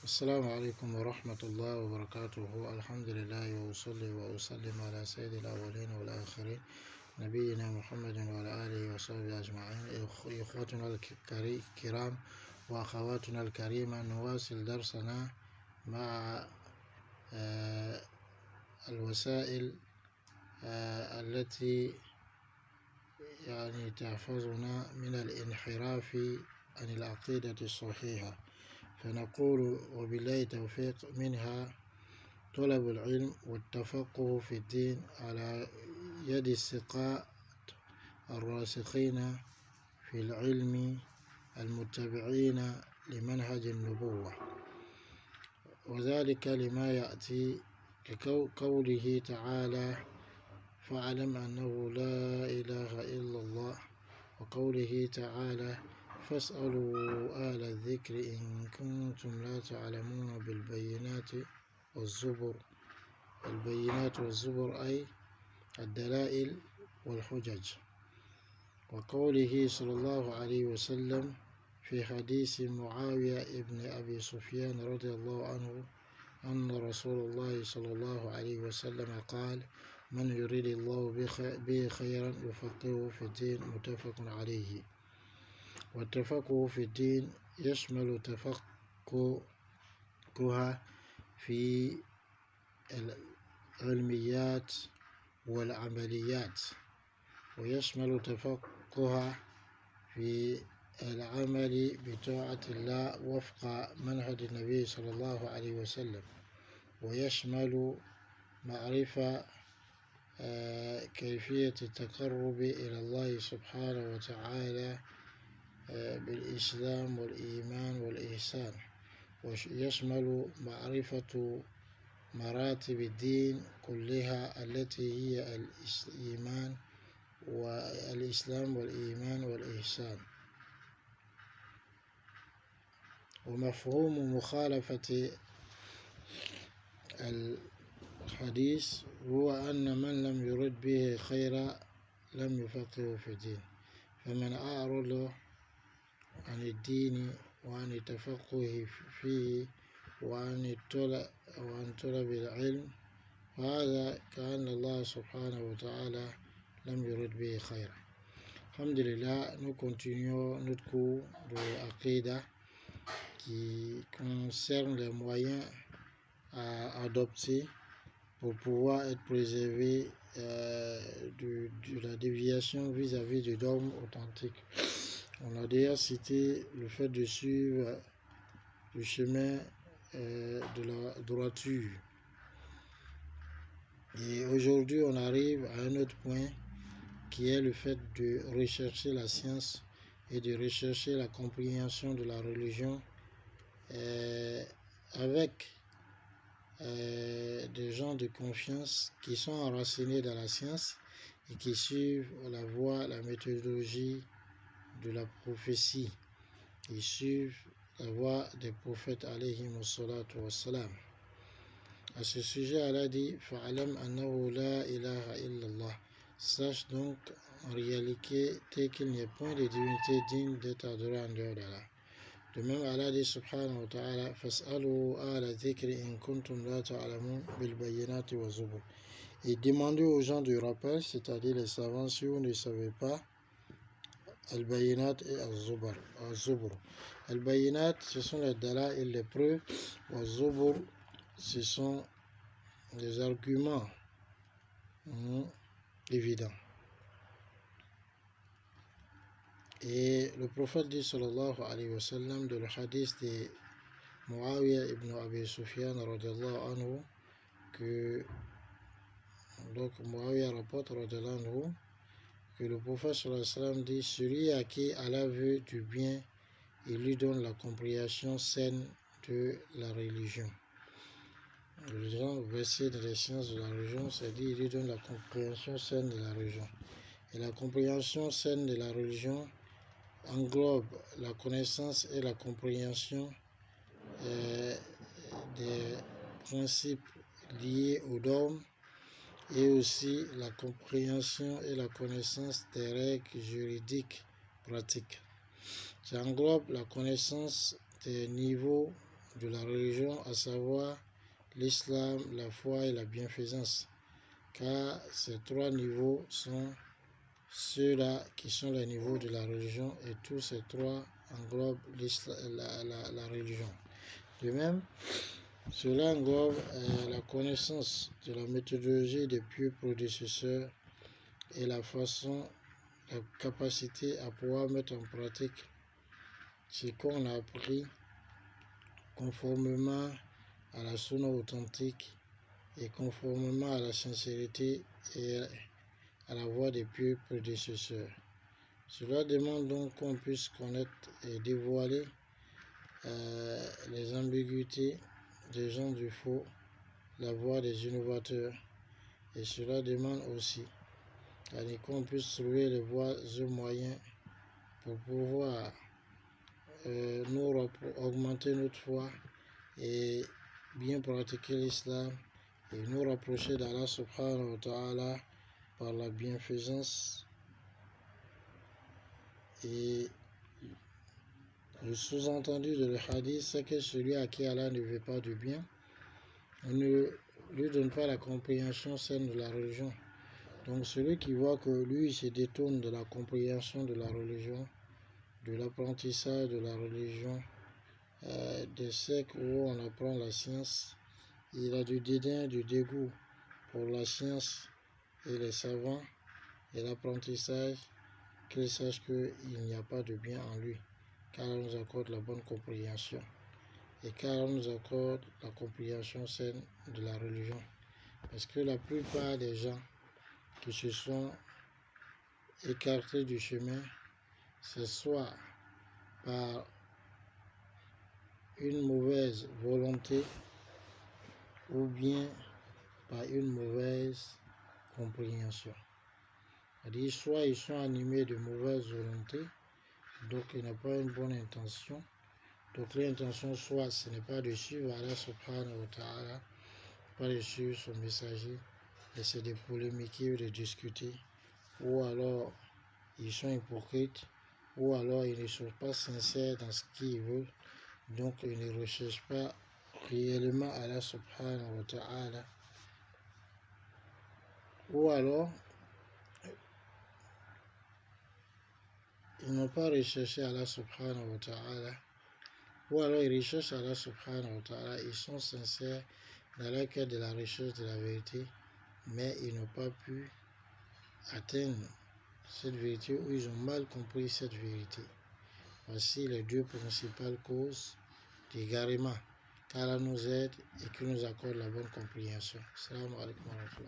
السلام عليكم ورحمة الله وبركاته. الحمد لله وأصلي وأسلم على سيد الأولين والآخرين نبينا محمد وعلى آله وصحبه أجمعين. إخوتنا الكرام وأخواتنا الكريمة، نواصل درسنا مع الوسائل التي تحفظنا من الانحراف عن العقيدة الصحيحة. فنقول وبالله توفيق منها طلب العلم والتفقه في الدين على يد الثقات الراسخين في العلم المتبعين لمنهج النبوة، وذلك لما يأتي كقوله تعالى: فاعلم أنه لا إله إلا الله، وقوله تعالى: فاسألوا أهل الذكر إن كنتم لا تعلمون بالبينات والزبر. البينات والزبر أي الدلائل والحجج. وقوله صلى الله عليه وسلم في حديث معاوية ابن أبي سفيان رضي الله عنه أن رسول الله صلى الله عليه وسلم قال: من يريد الله به خيرا يفقهه في الدين. متفق عليه. والتفقه في الدين يشمل تفقهها في العلميات والعمليات، ويشمل تفقهها في العمل بطاعة الله وفق منهج النبي صلى الله عليه وسلم، ويشمل معرفة كيفية التقرب إلى الله سبحانه وتعالى بالإسلام والإيمان والإحسان، ويشمل معرفة مراتب الدين كلها التي هي الإيمان والإسلام والإيمان والإحسان. ومفهوم مخالفة الحديث هو أن من لم يرد به خيرا لم يفقهه في الدين. فمن أعرض عن الدين وعن التفقه فيه وعن طلب العلم، هذا كأن الله سبحانه وتعالى لم يرد به خيرا. Alhamdulillah, nous continuons notre cours de Aqidah qui concerne les moyens à adopter pour pouvoir être préservé de la déviation vis-à-vis du dogme authentique. On a déjà cité le fait de suivre le chemin de la droiture. Et aujourd'hui, on arrive à un autre point qui est le fait de rechercher la science et de rechercher la compréhension de la religion avec des gens de confiance qui sont enracinés dans la science et qui suivent la voie, la méthodologie de la prophétie. Ils suivent la voie des prophètes alayhi wassalatu wassalam. À ce sujet, Allah dit: fa'alam annahu la ilaha illallah. Sache donc en réalité qu'il n'y a point de divinité digne d'être adorée en dehors d'Allah. De même, Allah dit subhanahu wa ta'ala: fas'alu ahla dhikri in kuntum la ta'lamun bil bayyinati wa zubur. Et demandez aux gens du rappel, c'est-à-dire les savants, si vous ne savez pas al-bayinat et al-zubur. Al-bayinat, ce sont les dala et les preuves. Al-zubur, ce sont des arguments évidents. Et le prophète dit sallallahu alayhi wa sallam dans le hadith de Muawiyah ibn Abi Sufyan radiyallahu anhu, que donc Muawiyah rapporte radiyallahu anhu que le prophète sallallahu alayhi wa sallam dit: celui à qui Allah veut du bien, il lui donne la compréhension saine de la religion. Le grand verset de la science de la religion, c'est dit: il lui donne la compréhension saine de la religion. Et la compréhension saine de la religion englobe la connaissance et la compréhension des principes liés au dogme, et aussi la compréhension et la connaissance des règles juridiques pratiques. Ça englobe la connaissance des niveaux de la religion, à savoir l'islam, la foi et la bienfaisance, car ces trois niveaux sont ceux-là qui sont les niveaux de la religion et tous ces trois englobent la religion. De même, cela englobe la connaissance de la méthodologie des pieux prédécesseurs et la façon, la capacité à pouvoir mettre en pratique ce qu'on a appris conformément à la sunna authentique et conformément à la sincérité et à la voie des pieux prédécesseurs. Cela demande donc qu'on puisse connaître et dévoiler les ambiguïtés des gens du faux, la voie des innovateurs, et cela demande aussi qu'on puisse trouver les voies et moyens pour pouvoir nous augmenter notre foi et bien pratiquer l'islam et nous rapprocher d'Allah subhanahu wa ta'ala par la bienfaisance. Et le sous-entendu de le hadith, c'est que celui à qui Allah ne veut pas du bien, on ne lui donne pas la compréhension saine de la religion. Donc celui qui voit que lui se détourne de la compréhension de la religion, de l'apprentissage de la religion, des siècles où on apprend la science, il a du dédain, du dégoût pour la science et les savants et l'apprentissage, qu'il sache qu'il n'y a pas de bien en lui, car on nous accorde la bonne compréhension et car on nous accorde la compréhension saine de la religion. Parce que la plupart des gens qui se sont écartés du chemin, c'est soit par une mauvaise volonté ou bien par une mauvaise compréhension. C'est-à-dire, soit ils sont animés de mauvaise volonté, donc ils n'ont pas une bonne intention. Donc l'intention, soit ce n'est pas de suivre Allah subhanahu wa ta'ala, pas de suivre son messager, et c'est de polémiquer ou de discuter, ou alors ils sont hypocrites, ou alors ils ne sont pas sincères dans ce qu'ils veulent, donc ils ne recherchent pas réellement Allah subhanahu wa ta'ala, ou alors ils n'ont pas recherché Allah subhanahu wa ta'ala, ou alors ils recherchent Allah subhanahu wa ta'ala, ils sont sincères dans la quête de la recherche de la vérité, mais ils n'ont pas pu atteindre cette vérité ou ils ont mal compris cette vérité. Voici les deux principales causes d'égarement, qu'Allah nous aide et qu'il nous accorde la bonne compréhension. Salam alaikum wa rahmatullah.